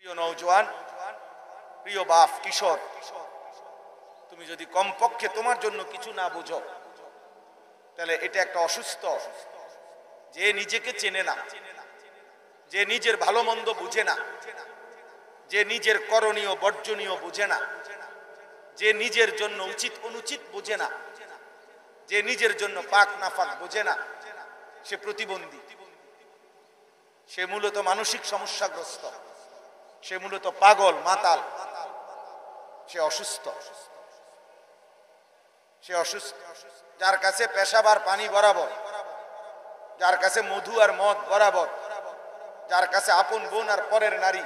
প্রিয় নওজোয়ান, প্রিয় বাপ, কিশোর, তুমি যদি কমপক্ষে তোমার জন্য কিছু না বুঝো, তাহলে এটা একটা অসুস্থ, যে নিজেকে চেনে না, যে নিজের ভালো মন্দ বুঝে না, যে নিজের করণীয় বর্জনীয় বুঝে না, যে নিজের জন্য উচিত অনুচিত বুঝে না, যে নিজের জন্য পাক নাফাক বুঝে না, সে প্রতিবন্ধী, সে মূলত মানসিক সমস্যাগ্রস্ত, সে মূলত পাগল মাতাল, সে অসুস্থ, সে অসুস্থ। যার কাছে পেশাব আর পানি বরাবর, যার কাছে মধু আর মদ বরাবর, যার কাছে আপন বোন আর পরের নারী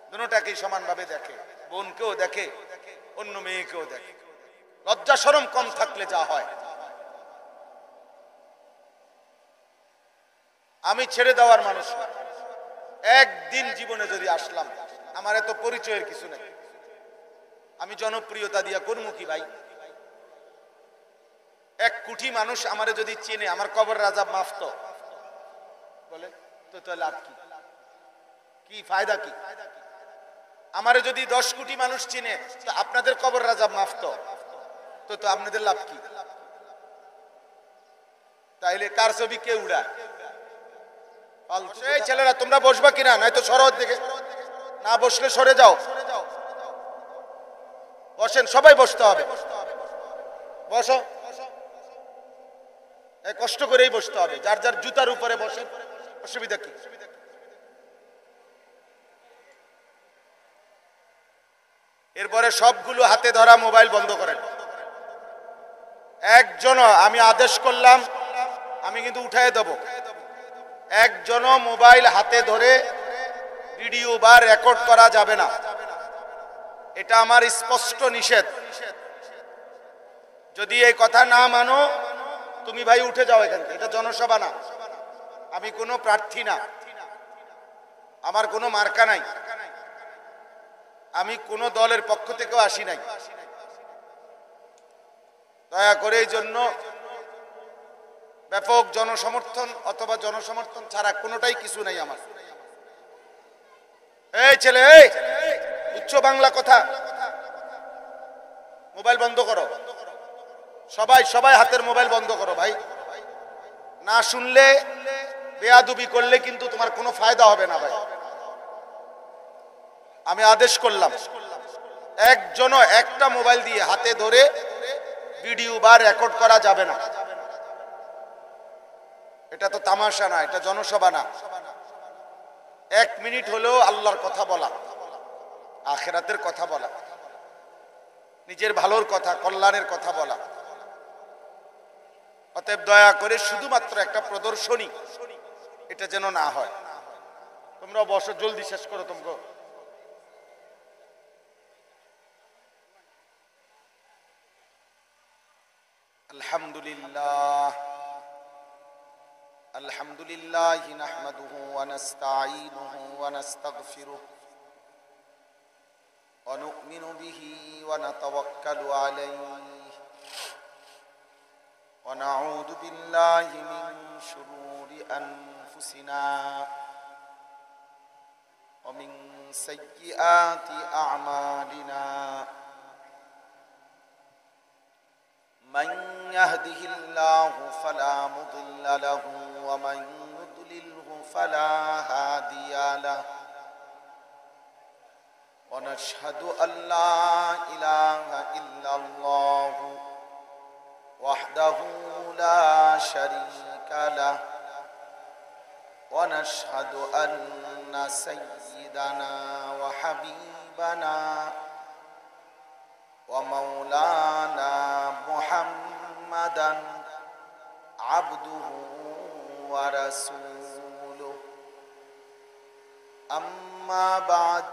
দুটোটাকেই সমানভাবে দেখে, বোনকেও দেখে, অন্য মেয়েকেও দেখে। লজ্জা শরম কম থাকলে যা হয়। আমি ছেড়ে দেওয়ার মানুষ না। একদিন জীবনে যদি আসলাম, আমার এত পরিচয়ের কিছু নেই, আমি জনপ্রিয়তা দিয়া করবো কি ভাই? 1 কোটি মানুষ আমারে যদি চেনে, আমার কবর রাজা মাফ তো বলে তো লাভ কি? কি ফায়দা কি? আমারে যদি 10 কোটি মানুষ চিনে, তো আপনাদের কবর রাজা মাফ তো আপনাদের লাভ কি? তাইলে কার ছবি কে উড়ায়? এই ছেলেরা তোমরা বসবা কিনা? নয়তো সরো দিকে, না বসলে সরে যাও। বসেন, সবাই বসতে হবে। বসো, কষ্ট করেই বসতে হবে। যার যার জুতার উপরে বসেন, অসুবিধা কি? এরপরে সবগুলো হাতে ধরা মোবাইল বন্ধ করেন। একজনও, আমি আদেশ করলাম, আমি কিন্তু উঠায় দেব, একজনও মোবাইল হাতে ধরে ভিডিও বা রেকর্ড করা যাবে না। এটা আমার স্পষ্ট নিষেধ। যদি এই কথা না মানো, তুমি ভাই উঠে যাও এখান থেকে। এটা জনসভা না, আমি কোনো প্রার্থী না, আমার কোনো মার্কা নাই, আমি কোনো দলের পক্ষ থেকেও আসি নাই। দয়া করে এই জন্য ব্যাপক জনসমর্থন অথবা জনসমর্থন ছাড়া কোনোটাই কিছু নাই আমার। এই ছেলে, এই উচ্চ বাংলা কথা, মোবাইল বন্ধ করো। সবাই সবাই হাতের মোবাইল বন্ধ করো ভাই। না শুনলে, বেয়াদবি করলে কিন্তু তোমার কোনো ফায়দা হবে না ভাই। আমি আদেশ করলাম, একজনও একটা মোবাইল দিয়ে হাতে ধরে ভিডিও বা রেকর্ড করা যাবে না। এটা তো তামাশা না, এটা জনসভা না। 1 মিনিট হলেও আল্লাহর কথা বলা, আখিরাতের কথা বলা, নিজের ভালোর কথা, কল্যাণের কথা বলা। অতএব দয়া করে শুধুমাত্র একটা প্রদর্শনী, এটা যেন না হয়। তোমরা বসো, জলদি শেষ করো তোমরা। আলহামদুলিল্লাহ, আলহামদুলিল্লাহ নাহমাদুহু ওয়া নাস্তাঈনুহু ওয়া নাস্তাগফিরুহু ওয়া নু'মিনু বিহি ওয়া নাতাওয়াক্কালু আলাইহি ওয়া নাউযু বিল্লাহি মিন শুরুরি আনফুসিনা ওয়া মিন সাইয়্যাতি আ'মালিনা। من يهده الله فلا مضل له ومن يضلله فلا هادي له ونشهد أن لا إله إلا الله وحده لا شريك له ونشهد أن سيدنا وحبيبنا ومولانا محمدا عبده ورسوله. أما بعد،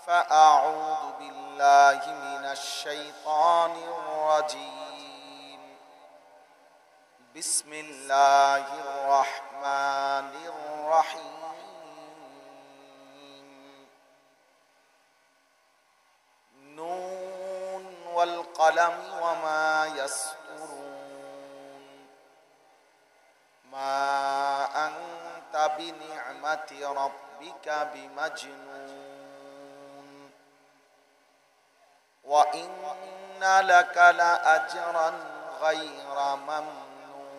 فأعوذ بالله من الشيطان الرجيم. بسم الله الرحمن الرحيم. والقلم وما يسطرون ما أنت بنعمة নি'মাতি রাব্বিকা বিমাজনুন ওয়া ইন্না লাকা লাআজরান গায়রা মামনুন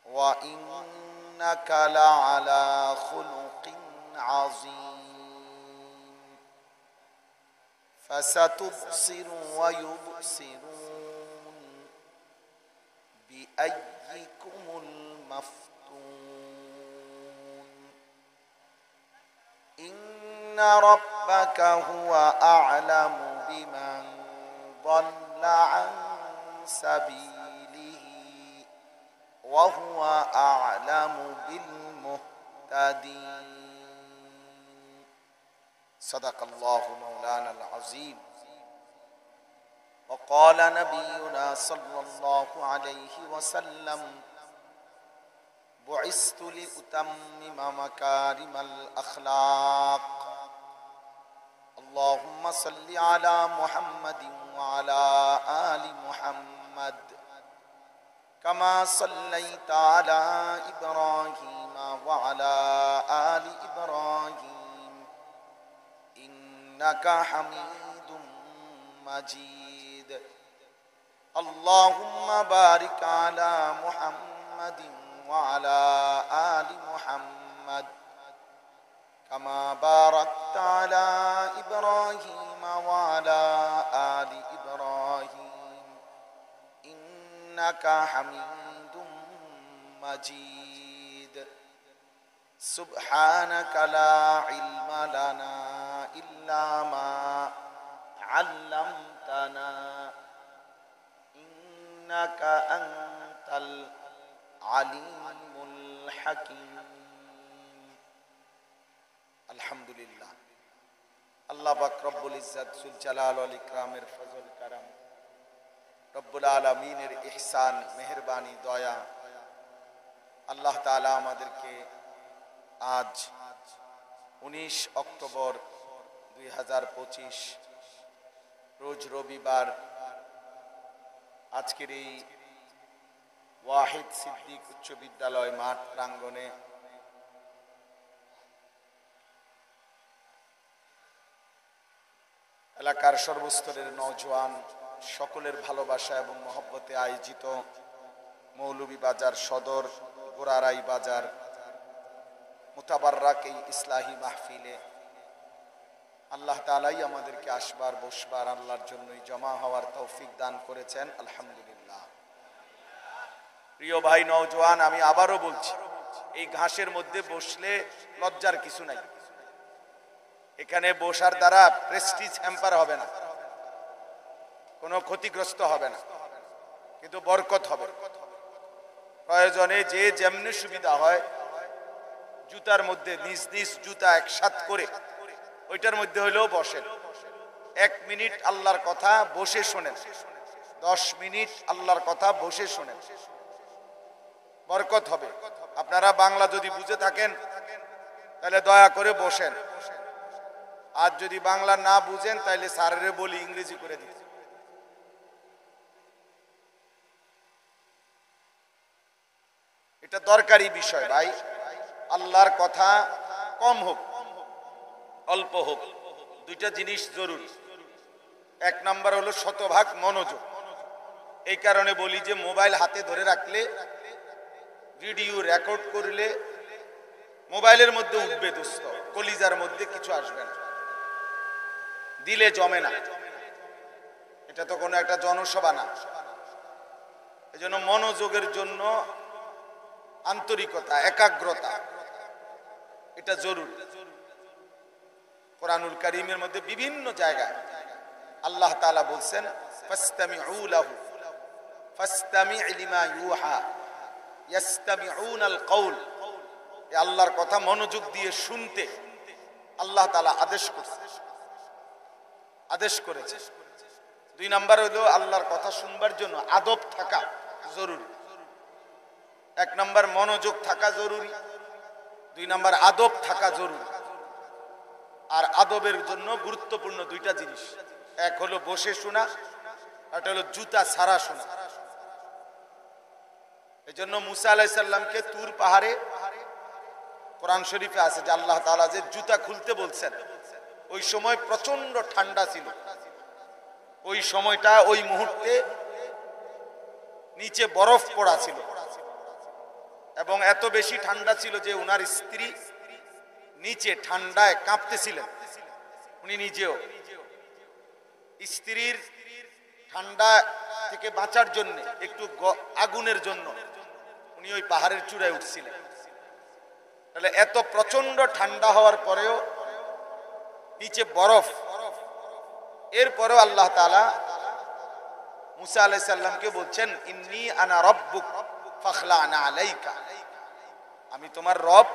ওয়া ইন্নাকা লাআলা খুলুকিন আযীম ফাসাতুবসিরু ওয়া ইউবসিরুন বিআইয়িকুমুল মাফতুন ইন্না রাব্বাকা হুয়া আ'লামু বিমান ضَلَّ عَن سَبِيلِهِ وَهُوَ أَعْلَمُ بِالْمُهْتَدِينَ صدق الله مولانا العظيم وقال نبينا صلى الله عليه وسلم بعثت لأتمم مكارم الأخلاق اللهم صل على محمد وعلى آل محمد كما صليت على إبراهيم وعلى آل إبراهيم إنك حميد مجيد اللهم بارك على محمد وعلى آل محمد كما باركت على إبراهيم وعلى آل إبراهيم إنك حميد مجيد سبحانك لا علم لنا إلا ما علمتنا إنك أنت العليم الحكيم আলহামদুলিল্লাহ আল্লাহ পাক রব্বুল ইজ্জত জুল জালাল ওয়াল ইকরামের ফজল করম রব্বুল আলামিনের ইহসান মেহেরবানি দয়া আল্লাহ তাআলা আমাদেরকে আজ 19 অক্টোবর 2025 রোজ রবিবার আজকের এই ওয়াহিদ সিদ্দিক উচ্চ বিদ্যালয় মাঠ প্রাঙ্গণে এলাকার সর্বস্তরের নওজোয়ান সকলের ভালোবাসা এবং মহব্বতে আয়োজিত মৌলভীবাজার সদর গোরারাই বাজার মুতাবাররাক এই ইসলাহি মাহফিলে আল্লাহ তাআলাই আমাদেরকে আসবার বসবার আল্লাহর জন্যই জমা হওয়ার তৌফিক দান করেছেন আলহামদুলিল্লাহ। প্রিয় ভাই নওজোয়ান, আমি আবারও বলছি, এই ঘাসের মধ্যে বসলে লজ্জার কিছু নাই। এখানে বসার দ্বারা প্রেস্টিজ হ্যাম্পার হবে না, কোনো ক্ষতিগ্রস্ত হবে না, কিন্তু বরকত হবে। প্রয়োজনে যে যেমনি সুবিধা হয় জুতার মধ্যে নিজ নিজ জুতা একসাথ করে ওইটার মধ্যে হইলেও বসেন। 1 মিনিট আল্লাহর কথা বসে শোনেন, 10 মিনিট আল্লাহর কথা বসে শোনেন, বরকত হবে। আপনারা বাংলা যদি বুঝে থাকেন তাহলে দয়া করে বসেন, আর যদি বাংলা না বুঝেন তাহলে স্যারেরে বলি ইংরেজি করে দিতে। এটা দরকারি বিষয় ভাই। আল্লাহর কথা কম হোক অল্প হোক, দুইটা জিনিস জরুরি। 1 নাম্বার হলো শতভাগ মনোযোগ। এই কারণে বলি যে মোবাইল হাতে ধরে রাখলে, ভিডিও রেকর্ড করলে মোবাইলের মধ্যে উঠবে দোস্ত, কলিজার মধ্যে কিছু আসবে না, দিলে জমে না। এটা তো কোনো একটা জনসভা না। এজন্য মনোযোগের জন্য আন্তরিকতা, একাগ্রতা এটা জরুরি। কোরআনুল কারীমের মধ্যে বিভিন্ন জায়গায় আল্লাহ তাআলা বলছেন ফাসতামিউ লাহু ফাসতামি' লিমা ইউহা ইয়াসতামিউনাল কওল। এই আল্লাহর কথা মনোযোগ দিয়ে শুনতে আল্লাহ তাআলা আদেশ করেছে। 2 নাম্বার হলো আল্লাহর কথা শুনবার জন্য আদব থাকা জরুরি। 1 নাম্বার মনোযোগ থাকা জরুরি, 2 নাম্বার আদব থাকা জরুরি। আর আদবের জন্য গুরুত্বপূর্ণ 2টা জিনিস, এক হলো বসে শোনা, একটা হলো জুতা ছাড়া শোনা। এজন্য মুসা আলাইহিস সালামকে তুর পাহাড়ে, কোরআন শরীফে আছে যে আল্লাহ তাআলা যে জুতা খুলতে বলছেন, ওই সময় প্রচন্ড ঠান্ডা ছিল। ওই সময়টা, ওই মুহূর্তে নিচে বরফ পড়া ছিল এবং এত বেশি ঠান্ডা ছিল যে ওনার স্ত্রী নিচে ঠান্ডায় কাঁপতেছিলেন। উনি নিজেও স্ত্রীর ঠান্ডা থেকে বাঁচার জন্য, একটু আগুনের জন্য উনি ওই পাহাড়ের চূড়ায় উঠছিলেন। তাহলে এত প্রচন্ড ঠান্ডা হওয়ার পরেও নিচে বরফ, এরপরেও আল্লাহ তাআলা মুসা আলাইহিস সালামকে বলছেন, ইন্নী আনা রাব্বুক ফাখলা'না আলাইকা, আমি তোমার রব,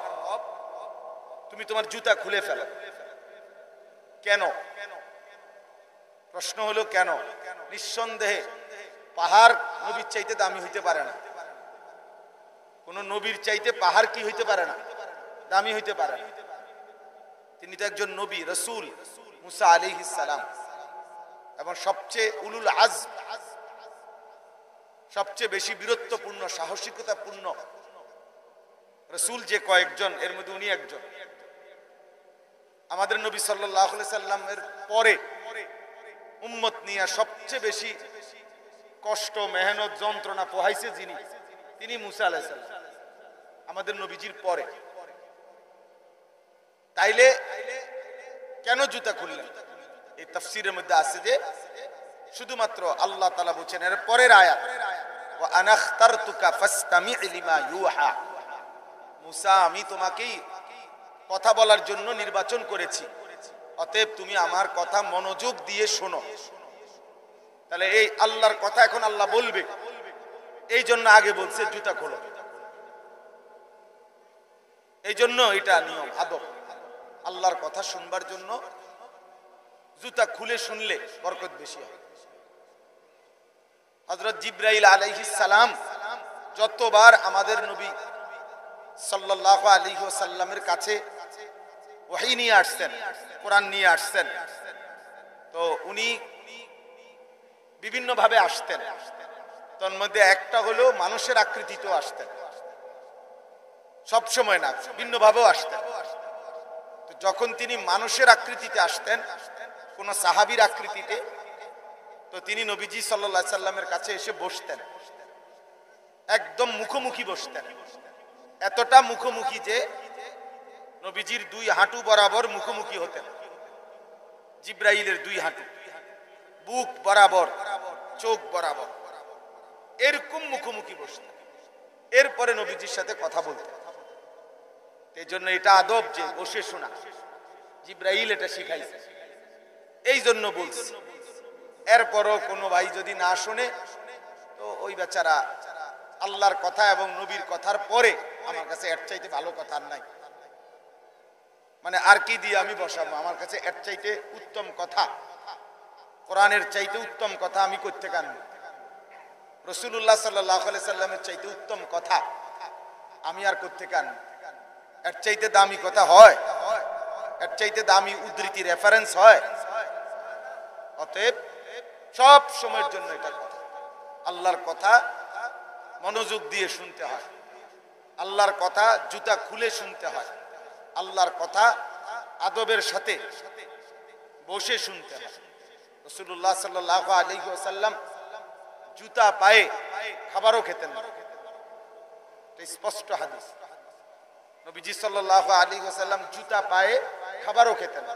তুমি তোমার জুতা খুলে ফেলো। কেন? প্রশ্ন হলো কেন? নিঃসন্দেহে পাহাড় নবীর চাইতে দামি হইতে পারে না। কোন নবীর চাইতে পাহাড় কি হইতে পারে না? দামি হইতে পারে না। তিনি তো একজন নবী, রাসূল মুসা আলাইহিস সালাম, এবং সবচেয়ে উলুল আজম, সবচেয়ে বেশি বীরত্বপূর্ণ, সাহসিকতাপূর্ণ রাসূল যে কয়েকজন, এর মধ্যে উনি একজন। আমাদের নবী সাল্লাল্লাহু আলাইহি সাল্লামের পরে উম্মত নিয়ে সবচেয়ে বেশি কষ্ট, মেহনত, যন্ত্রণা পোহাইছে যিনি, তিনি মুসা আলাইহিস সালাম, আমাদের নবীজির পরে। তাইলে কেন জুতা খুললেন? এই তাফসীরের মধ্যে আছে যে শুধুমাত্র আল্লাহ তাআলা বলেছেন এর পরের আয়াত, ওয়া আনা ইখতারতুকা ফাসতামি' লিমা ইউহা, মুসা আমি তোমাকেই কথা বলার জন্য নির্বাচন করেছি, অতএব তুমি আমার কথা মনোযোগ দিয়ে শোনো। তাহলে এই আল্লাহর কথা এখন আল্লাহ বলবে, এই জন্য আগে বলছে জুতা খোলো। এই জন্য এটা নিয়ম, আদব। আল্লাহর কথা শুনবার জন্য জুতা খুলে শুনলে বরকত বেশি হয়। হযরত জিবরাইল আলাইহিস সালাম যতবার আমাদের নবী সাল্লাল্লাহু আলাইহি ওয়াসাল্লামের কাছে ওহী নিয়ে আসছেন, কোরআন নিয়ে আসছেন, তো উনি বিভিন্ন ভাবে আসতেন। তার মধ্যে একটা হলো মানুষের আকৃতিতেও আসতেন, সব সময় না, ভিন্ন ভাবেও আসতেন। তো যখন তিনি মানুষের আকৃতিতে আসতেন, কোন সাহাবীর আকৃতিতে, তো তিনি নবীজি সাল্লাল্লাহু আলাইহি সাল্লামের কাছে এসে বসতেন, একদম মুখোমুখি বসতেন। এতটা মুখোমুখি যে নবীজির দুই হাঁটু বরাবর মুখোমুখি হতেন, জিবরাইলের দুই হাঁটু, বুক বরাবর, চোখ বরাবর, এরকম মুখোমুখি বসতেন। এরপরে নবীজির সাথে কথা বলতেন। এই জন্য এটা আদব যে বসে শোনা, জিবরাইল এটা শিখাইছে, এই জন্য বলছি। এরপরও কোনো ভাই যদি না শোনে, তো ওই বেচারা আল্লাহর কথা এবং নবীর কথার পরে আমার কাছে এর চাইতে ভালো কথা আর নাই, মানে আর কি দিয়ে আমি বসাবো? আমার কাছে এর চাইতে উত্তম কথা, কোরআনের চাইতে উত্তম কথা আমি করতে কানি, রাসূলুল্লাহ সাল্লাল্লাহু আলাইহি সাল্লামের চাইতে উত্তম কথা আমি আর করতে কানি। এর চাইতে দামি কথা হয়? এর চাইতে দামি উদ্ধৃতি, রেফারেন্স হয়? অতএব সব সময়ের জন্য এটা কথা, আল্লাহর কথা মনোযোগ দিয়ে শুনতে হয়, আল্লাহর কথা জুতা খুলে শুনতে হয়, আল্লাহর কথা আদবের সাথে বসে শুনতে হয়। রাসূলুল্লাহ সাল্লাল্লাহু আলাইহি ওয়াসাল্লাম জুতা পায়ে খাবারও খেতেন না, এটা স্পষ্ট হাদিস। নবীজি সাল্লাল্লাহু আলাইহি ওয়াসাল্লাম জুতা পায়ে খাবারও খেতেন না।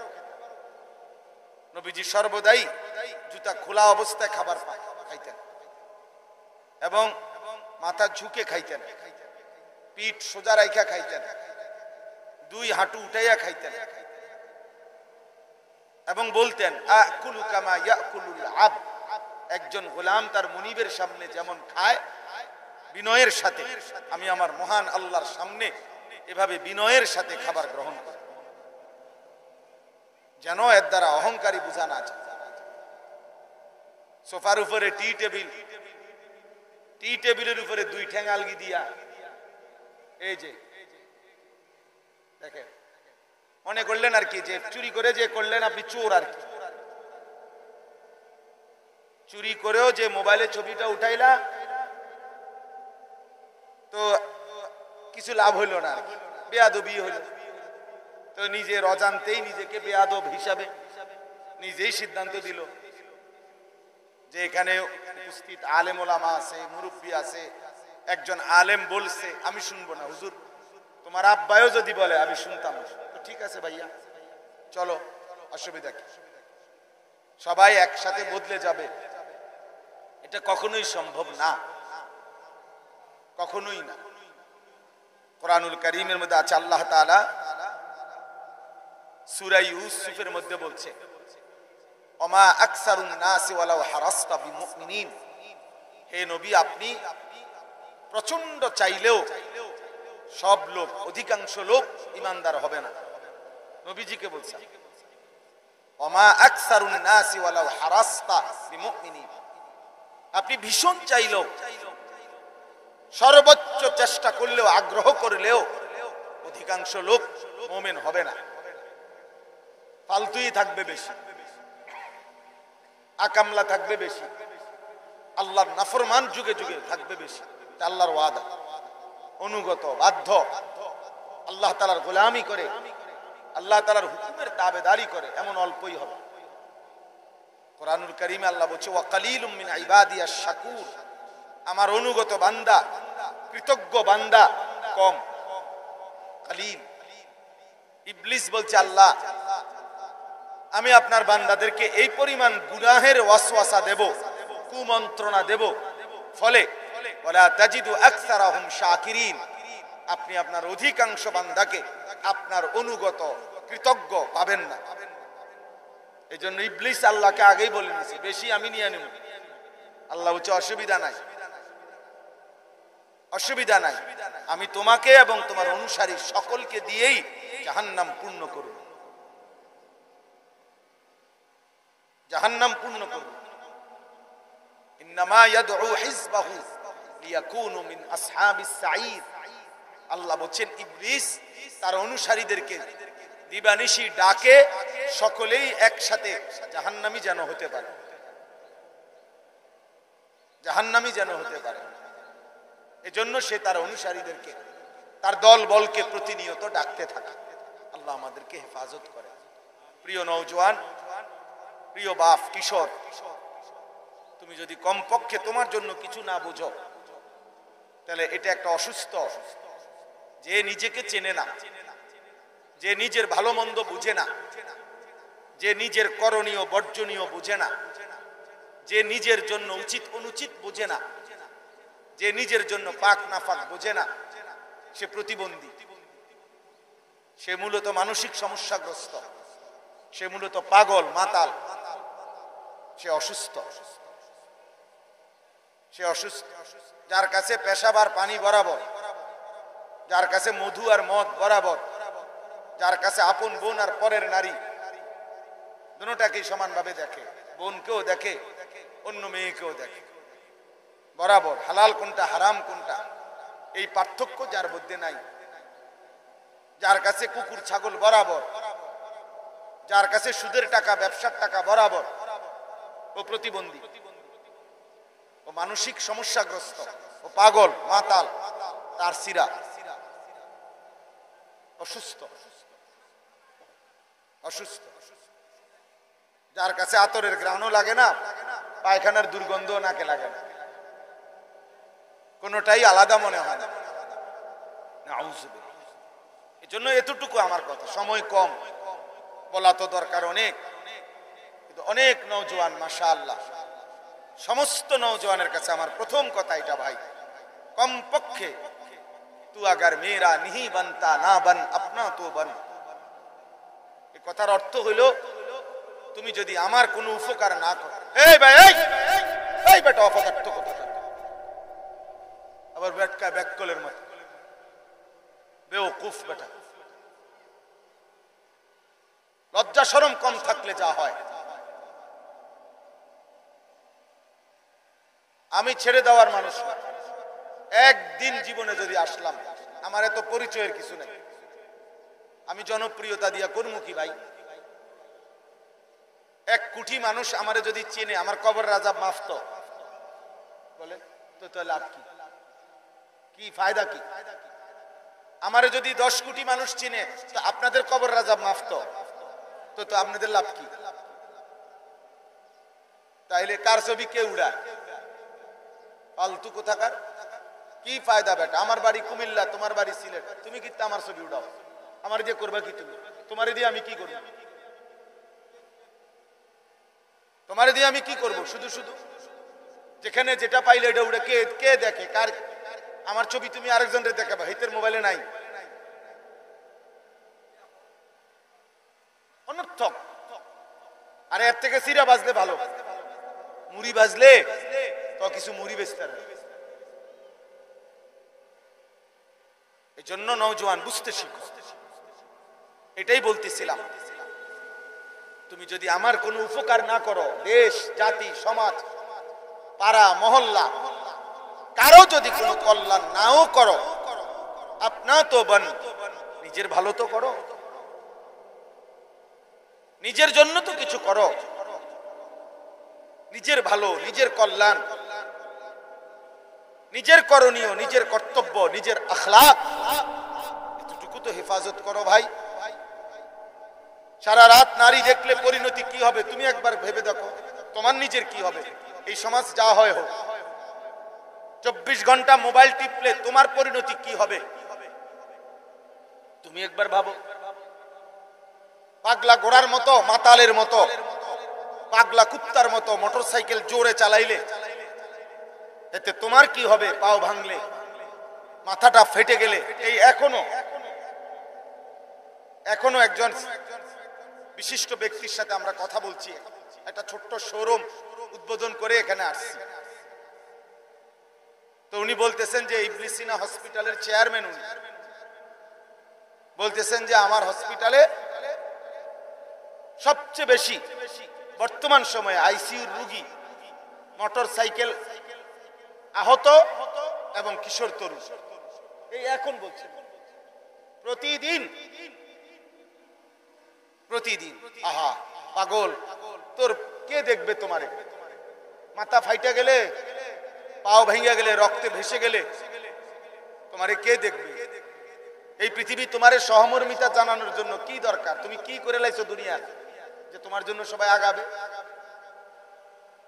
নবীজি সর্বদাই জুতা খোলা অবস্থায় খাবার খাইতেন এবং মাথা ঝুঁকে খাইতেন, পিঠ সোজা রাইখা খাইতেন, দুই হাঁটু উঠাইয়া খাইতেন এবং বলতেন আকুলু কামা ইয়াকুলুল আবদ, একজন গোলাম তার মুনিবের সামনে যেমন খায় বিনয়ের সাথে, আমি আমার মহান আল্লাহর সামনে এভাবে বিনয়ের সাথে খাবার গ্রহণ করি, যেন এর দ্বারা অহংকারী বোঝা না যায়। সোফার উপরে টি টেবিলের উপরে দুই ঠ্যাং আলগি দিয়া, এই যে দেখেন, মনে করলেন আর কি যে চুরি করে যে করলেন আপনি চোর আর কি, চুরি করেও যে মোবাইলে ছবিটা উঠাইলা কিছু লাভ হইল না, বেয়াদবি হইল। তো নিজের অজান্তেই নিজেকে বেয়াদব হিসাবে নিজেই সিদ্ধান্ত দিল যে এখানে উপস্থিত আলেম ওলামা আছে, মুরব্বী আছে, একজন আলেম বলছে আমি শুনবো না, হুজুর তোমার আব্বায়ও যদি বলে আমি শুনতাম, তো ঠিক আছে ভাইয়া চলো, অসুবিধা কি, সবাই একসাথে বদলে যাবে, এটা কখনোই সম্ভব না, কখনোই না। কোরআনুল কারীমের মধ্যে আছে, আল্লাহ তাআলা সূরা ইউসুফের মধ্যে বলছে, ওমা আকসারুন নাসি ওয়ালাউ হারাসতা বিমুমিনিন, হে নবী আপনি প্রচন্ড চাইলেও সব লোক, অধিকাংশ লোক ঈমানদার হবে না। নবীজিকে বলছেন ওমা আকসারুন নাসি ওয়ালাউ হারাসতা বিমুমিনিন, আপনি ভীষণ চাইলেও, সর্বোচ্চ চেষ্টা করলেও, আগ্রহ করলেও অধিকাংশ লোক মুমিন হবে না, ফালতুই থাকবে বেশি, আকামলা থাকবে বেশি, আল্লাহর নাফরমান যুগে যুগে থাকবে বেশি। আল্লাহর ওয়াদা, অনুগত বাধ্য, আল্লাহ তাআলার গোলামি করে, আল্লাহ তাআলার হুকুমের দাবেদারি করে, এমন অল্পই হবে। কোরআনুল কারীমে আল্লাহ বলছে ওয়া কালিলুম মিন ইবাদিয়াশ শাকুর, আমার অনুগত বান্দা, কৃতজ্ঞ বান্দা কম, কালিল। ইবলিস বলছে আল্লাহ আমি আপনার বান্দাদেরকে এই পরিমাণ গুনাহের ওয়াসওয়াসা দেব, কুমন্ত্রণা দেব, ফলে ওয়ালা তাজিদু আকসারাহুম শাকিরিন, আপনি আপনার অধিকাংশ বান্দাকে আপনার অনুগত কৃতজ্ঞ পাবেন না। এজন্য ইবলিস আল্লাহকে আগেই বলে নিয়েছে বেশি আমি নিয়ে নেব। আল্লাহ বলছে অসুবিধা নাই, অসুবিধা নাই, আমি তোমাকে এবং তোমার অনুসারী সকলকে দিয়েই জাহান্নাম পূর্ণ করব, জাহান্নাম পূর্ণ করব। ইন্নামা ইয়াদউ হিজবাহু লিয়াকুনু মিন আসহাবিস সাঈদ, আল্লাহ বলেন ইবলিস তার অনুসারীদেরকে দিবানিশি ডাকে সকলেই একসাথে জাহান্নামী যেন হতে পারে, জাহান্নামী যেন হতে পারে। এজন্য সে তার অনুসারীদেরকে, তার দল বলকে প্রতিনিয়ত ডাকতে থাকে। আল্লাহ আমাদেরকে হেফাজত করে। প্রিয় নওজোয়ান, প্রিয় বাপ, কিশোর, তুমি যদি কমপক্ষে তোমার জন্য কিছু না বুঝো, তাহলে এটা একটা অসুস্থ, যে নিজেকে চেনে না, যে নিজের ভালো মন্দ বুঝে না, যে নিজের করণীয় বর্জনীয় বুঝে না, যে নিজের জন্য উচিত অনুচিত বুঝে না, যে নিজের জন্য পাক নাফাক বোঝে না, সে প্রতিবন্ধী, সে মূলত মানসিক সমস্যাগ্রস্ত, সে মূলত পাগল মাতাল, সে অসুস্থ, সে অসুস্থ। যার কাছে পেশাব আর পানি বরাবর, যার কাছে মধু আর মদ বরাবর, যার কাছে আপন বোন আর পরের নারী দুটোটাকেই সমানভাবে দেখে, বোনকেও দেখে অন্য মেয়েকেও দেখে, বরাবর হালাল কোনটা হারাম কোনটা এই পার্থক্য যার মধ্যে নাই, যার কাছে কুকুর ছাগল বরাবর, যার কাছে সুদের টাকা ব্যবসার টাকা বরাবর, ও প্রতিবন্ধী, ও মানসিক সমস্যাগ্রস্ত, ও পাগল মাতাল, তার সিরা অসুস্থ, অসুস্থ। যার কাছে আতরের ঘ্রাণও লাগে না, পায়খানার দুর্গন্ধও নাকে লাগে না, কোনটাই আলাদা মনে হয় না। এজন্য এতটুকু আমার কথা, সময় কম, বলা তো দরকার অনেক, কিন্তু অনেক নওজোয়ান মাশাআল্লাহ, সমস্ত নওজোয়ানের কাছে আমার প্রথম কথা এটা ভাই, কমপক্ষে তু আগার মেরা নিহি বানতা না বান আপনা তো বান, এই কথার অর্থ হইল তুমি যদি আমার কোনো উপকার না করো, এই ভাই এই বেটা অপদার্থ কথা, আবার বেটকা ব্যাককলের মতো বেওকুফ বেটা, লজ্জা শরম কম থাকলে যা হয়। আমি ছেড়ে দেওয়ার মানুষ না, একদিন জীবনে যদি আসলাম, আমার এত পরিচয়ের কিছু নেই, আমি জনপ্রিয়তা দিয়া করবো কি ভাই? 1 কোটি মানুষ আমারে যদি চেনে, আমার কবর আযাব মাফ তো বলে, তো লাভ কি, কি ফায়দা কি? আমারে যদি 10 কোটি মানুষ চিনে, তো আপনাদের কবর রাজা মাফ তো আপনাদের লাভ কি? তাইলে কার ছবি কে উড়ায়? ফালতু কোথাকার, কি ফায়দা বেটা? আমার বাড়ি কুমিল্লা, তোমার বাড়ি সিলেট, তুমি কি আমার ছবি উড়াও? আমার দিয়ে করবা কি? তুমি তোমারে দিয়ে আমি কি করব? তোমারে দিয়ে আমি কি করব? শুধু শুধু যেখানে যেটা পাইলে এটা উড়ে কে কে দেখে? কার আমার ছবি তুমি আরেকজনের দেখাবা? হিতের মোবাইলে নাই। অনর্থক। আর এর থেকে সিরা বাজলে ভালো, মুড়ি বাজলে তো কিছু মুড়ি বেচতে। এই জন্য নওজোয়ান বুঝতে শিখো। এটাই বলতেছিলাম, তুমি যদি আমার কোনো উপকার না করো, দেশ জাতি সমাজ পাড়া মহল্লা কারো যদি কোনো কল্যাণ নাও করো, আপনা তো বন, নিজের ভালো তো করো, নিজের জন্য তো কিছু করো, নিজের ভালো, নিজের কল্যাণ, নিজের করণীয়, নিজের কর্তব্য, নিজের আখলাক এতটুকু তো হেফাজত করো ভাই। সারা রাত নারী দেখলে পরিণতি কি হবে তুমি একবার ভেবে দেখো, তোমার নিজের কি হবে? এই সমাজ যা হয় হোক, 24 ঘন্টা মোবাইল টিপলে তোমার পরিণতি কি হবে তুমি একবার ভাবো। পাগলা ঘোড়ার মতো, মাতালের মতো, পাগলা কুত্তার মতো মোটরসাইকেল জোরে চালাইলে এতে তোমার কি হবে? পাও ভাঙলে, মাথাটা ফেটে গেলে। এই এখনো একজন বিশিষ্ট ব্যক্তির সাথে আমরা কথা বলছি, একটা ছোট্ট শোরুম উদ্বোধন করে এখানে আসছি। তো উনি বলতেছেন যে ইবনে সিনা হসপিটালের চেয়ারম্যান, উনি বলতেছেন যে আমার হসপিটালে সবচেয়ে বেশি বর্তমান সময়ে আইসিইউর রোগী, মোটরসাইকেল আহত এবং কিশোর তরুণ। এই এখন বলছেন প্রতিদিন। আহা পাগল, তোর কে দেখবে? তোমারে মাথা ফাইটা গেলে, পাও ভেঙে গেলে, রক্তে ভেসে গেলে তোমারে কে দেখবে? এই পৃথিবী তোমারে সহমর্মিতা জানানোর জন্য কি দরকার? তুমি কি করে লাইছো দুনিয়ার যে তোমার জন্য সবাই আগাবে?